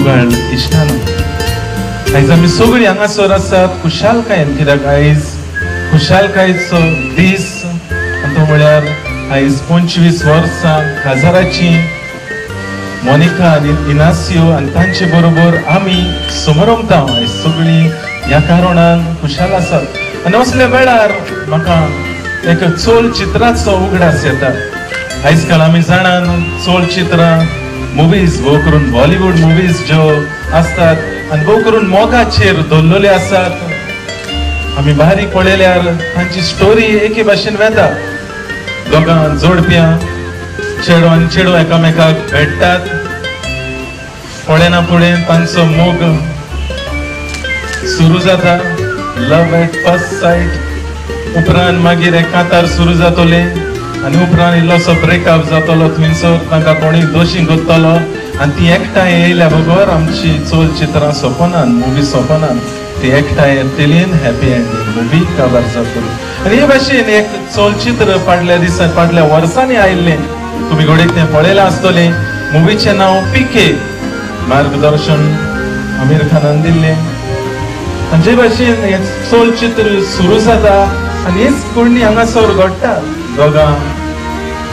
मोगाळ इश्टानो आयज आमी सगळीं हांगासर आसात खुशालकायेन कित्याक आयज खुशालकायेचो दीस आनी तो म्हळ्यार आयज 25 वर्सां काजाराची मोनिका आनी इनासियो आनी तांचे बरोबर आमी समरमता आयज सगळीं ह्या कारणान खुशाल आसात आनी असल्या वेळार म्हाका एक चोल चित्राचो उगडास येता आयज काल आमी जाणान चोल चित्रां मुवीज भोव करून बॉलिवूड मुवीज ज्यो असतात आनी भोव करून मोगाचेर दवरलेले आसात आमी बारीक पळयल्यार तांची स्टोरी एके भाशेन वेता दोगां जोडप्यां चेडो आनी चेडो एकामेकाक भेटतात पळयना फुडें तांचो मोग सुरू जाता लव एट फर्स्ट सायट उपरांत मागीर एक कांतार सुरू जातले आनी उपरांत इल्लोसो ब्रेकअप जातलो थंयसर तांकां कोणी दोशी गोत्तलो आनी ती एकठांय येयल्या बरोबर आमची चोल चित्रां सोंपनान मुवी सोंपनान ती एकठांय येतलीन हॅपी एंडींग मुवी काबार जातली आनी हे भाशेन एक चोल चित्र फाटल्या वर्सांनी आयिल्लें तुमी घोडेक तें पळयलां आसतलें मुवीचें नांव पीके मार्गदर्शन आमीर खानान दिल्लें आनी जे भाशेन हें चोल चित्र सुरू जाता आनी हीच कोणी हांगासर घडटा दोगां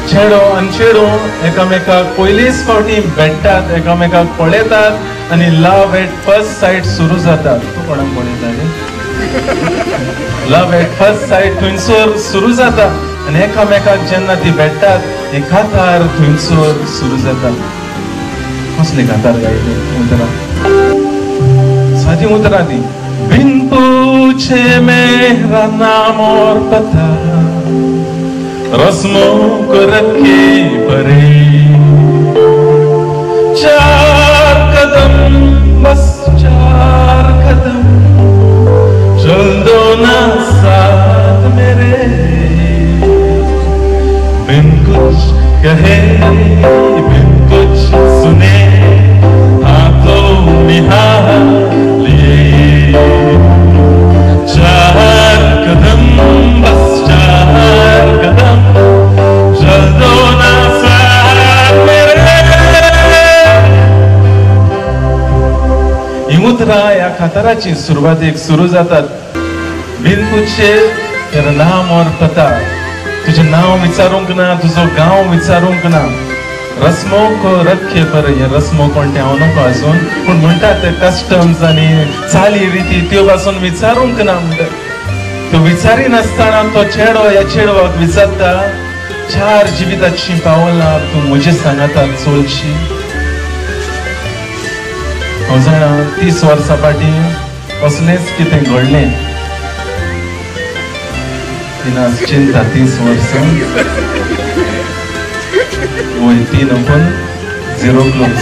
चेडो आनी चेडो एकामेकाक पयलीच फावटी भेटतात एकामेकाक पळयतात आनी लव एट फर्स्ट सायट सुरू जाता तूं कोणाक पळयता लव एट फर्स्ट सायट थंयसर सुरू जाता आनी एकामेकाक जेन्ना ती भेटतात हे कांतार थंयसर सुरू जाता कसली कांतार गायली उतरां सादी उतरां ती बिन पूछे मेरा नाम और पता रस्मों को रखे परे 4 कदम बस 4 कदम चल दो ना साथ मेरे बिन कुछ कहे बिन कुछ सुने हाथों निहार लिए 4 कदम बस 4 कदम चल दो ना साथ मेरे ही उतरां ह्या कांताराची सुरवातेक सुरू जातात बिन पूछे तेरा नाम और पता तुझे नाव विचारूंक ना तुजो गांव विचारूंक ना रस्मों को रखे पर हे रस्मो कोणते हांव नको आसून पूण म्हणटात ते कस्टम्स आनी चाली रिती त्यो पासून विचारूंक ना म्हणटा तो विचारी नासतना तो चेडो ह्या चेडवाक विचारता 4 जिविताची पावलां तूं म्हजी सांगाता चोलशी हांव जाणा 30 वर्सां फाटीं असलेंच कितें घडलें तिना चिंता 30 वर्सां वय 3 ओपन 0 क्लोज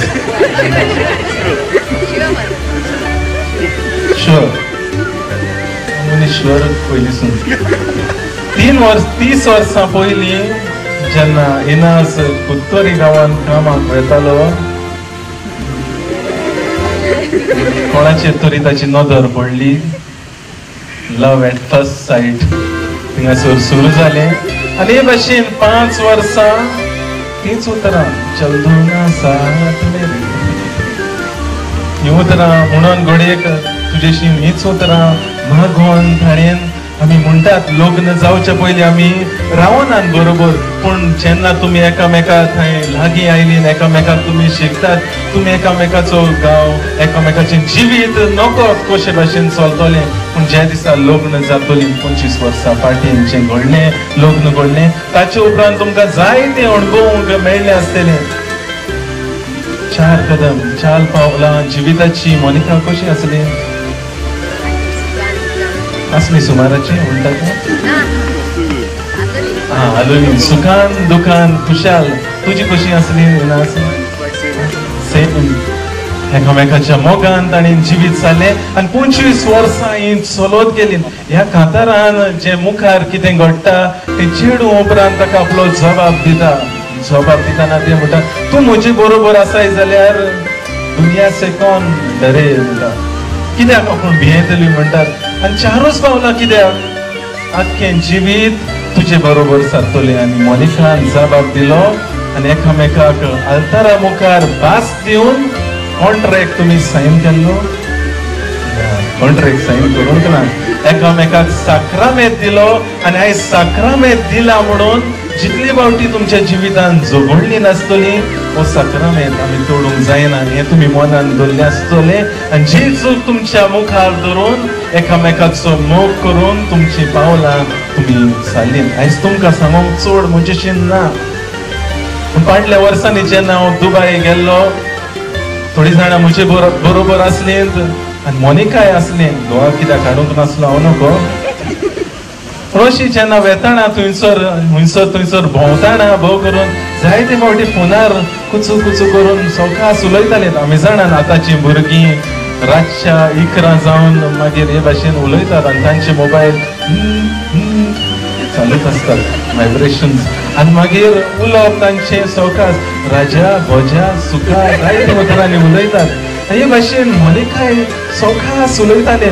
शुअर श्युअर पयलींसून 30 वर्सां पयलीं जेन्ना इनास कुत्तोरी गांवांत कामाक वेतालो कोणाचेर तरी ताची नदर पडली लव एट फर्स्ट सायट थिंगासर सुरू जालें आनी हे भाशेन 5 वर्सां तीच उतरां चल दो ना साथ मेरे ही उतरां म्हणून घोडयेक तुजेशी हीच उतरां मागोवन ताणेन आमी म्हणटात लग्न जावचे पयलीं आमी रावनात बरोबर पूण जेन्ना तुमी एकामेका थंय लागीं आयलीं एकामेकाक तुमी शिकतात तुमी एकामेकाचो गांव एकामेकाचें जिवीत नकळत कशे भाशेन चलतलें पूण ज्या दिसा लग्न जातलीं 25 वर्सां फाटीं जें घडलें लग्न घडलें ताचे उपरांत तुमकां जायतें अणभवूंक मेळ्ळें आसतलें 4 कदम 4 पावलां जिविताची मोनिका कशी आसली असली सुमाराची म्हणटात हालोली सुखान दुखान खुशाल तुजी कशी आसली सेम एकामेकाच्या मोगान ताणें जिवीत जालें आनी 25 वर्सां ही चलत गेली ह्या कांतारान जे मुखार कितें घडटा तें चेडू उपरांत ताका आपलो जबाब दितना ते म्हणटा तूं म्हजे बरोबर आसाय जाल्यार दुनिया से कौन डरे म्हणटा कित्याक आपूण भियेतली म्हणटात आनी 4च पावलां कित्याक आख्खें जिवीत तुजे बरोबर सारतलें आनी मोनिकान जबाब दिलो आनी एकामेकाक आल्तारा मुखार भास दिवन कॉन्ट्रॅक्ट तुम्ही साईन केल्लो कॉन्ट्रॅक्ट साईन करूंक ना एकामेकाक साक्रामेत दिलो आनी आयज साक्रामेत दिला म्हणून जितली फावटी तुमच्या जिवितान जोगोडली नासतली हो साक्रामेत आमी तोडूंक जायना हे तुम्ही मनान दवरले आसतले आनी जी चूक तुमच्या मुखार धरून एकामेकाचो मोग करून तुमची पावलां तुम्ही चालली आयज तुमकां सांगूंक चड मजेशीर ना पूण फाटल्या वर्सांनी जेन्ना हांव दुबय गेल्लो थोडी जाणां म्हजे बरोबर आसली आनी मोनिकाय असले दोळा कित्याक काडूंक नासलो हांव नको अशी जेन्ना वेताना थंयसर भोंवताना भोव करून जायते फावटी फोनार कुचू कुचू करून सवकास उलयताले आमी जाणात आतांची भुरगीं रातच्या 11 जावन मागीर हे भाशेन उलयतात आनी तांचे मोबायल चालूच असतात व्हायब्रेशन्स आनी मागीर उलोवप तांचे सवकास राजा भोजा सुका जायते उतरांनी उलयतात हे भाशेन मोनिकाय सवकास उलयताले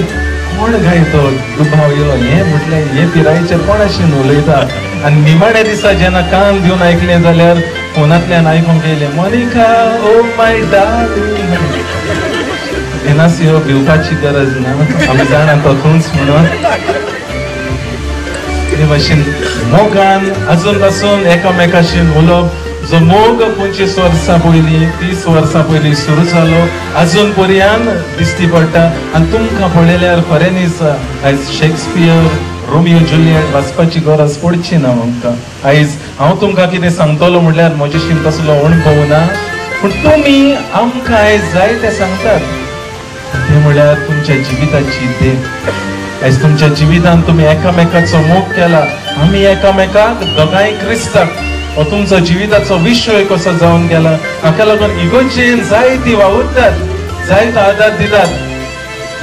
कोण गाय तो दुबाव येलो हे म्हटले हे पिरायेचेर कोण आशिल्लें उलयता आनी निमाणे दिसा जेन्ना कान दिवन आयकलें जाल्यार फोनांतल्यान आयकूंक येयलें मोनिका ओ माय डार्लिंग येनासियो भिवपाची गरज ना आमी जाणा तो तूंच म्हणून हे भाशेन मोगान अजून पासून एकामेकाशी उलोवप जो मोग 25 वर्सां पयलीं 30 वर्सां पयलीं सुरू जालो अजून पर्यान दिसती पडटा आनी तुमकां पळयल्यार खऱ्यांनीच आयज शेक्सपियर रोमियो जुलियट वाचपाची गरज पडची ना आमकां आयज हांव तुमकां कितें सांगतलो म्हणल्यार म्हजेशीन तसलो अणभव ना पूण तुमी आमकां आयज जाय तें सांगतात ते म्हणल्यार तुमच्या जिविताची देख आयज तुमच्या जिवितान तुमी एकामेकाचो मोग केला आमी एकामेकाक दोगांय क्रिस्ताक हो तुमचो जिविताचो विशय कसो जावन गेला हाका लागून इगोजेन जायती वावुरतात जायतो आदार दितात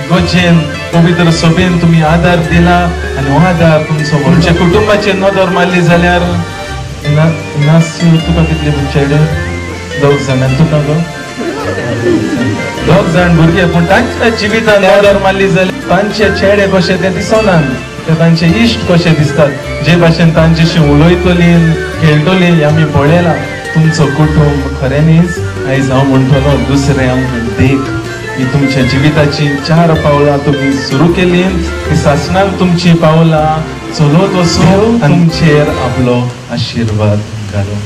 इगोजेन पवित्र सभेन तुम्ही आदार दिला आनी हो आदार तुमचो तुमच्या कुटुंबाचेर नदर मारली जाल्यार तुका कितले बुच्चेडे 2 जाणां तुका गो 2 जाण भुरगे पूण तांच्या जिवितान नदर मारली जाल्यार तांचे चेडे कशे ते दिसनात ते तांचे इश्ट कशे दिसतात जे भाशेन तांचेशी उलयतली खेळटली आमी पळयला तुमचो कुटुंब खऱ्यांनीच आयज हांव म्हणटलो दुसऱ्यांक देख ही तुमच्या जिविताची 4 पावलां तुम्ही सुरू केली ही सासणाक तुमची पावलां चलत वचून तुमचेर आपलो आशीर्वाद घालो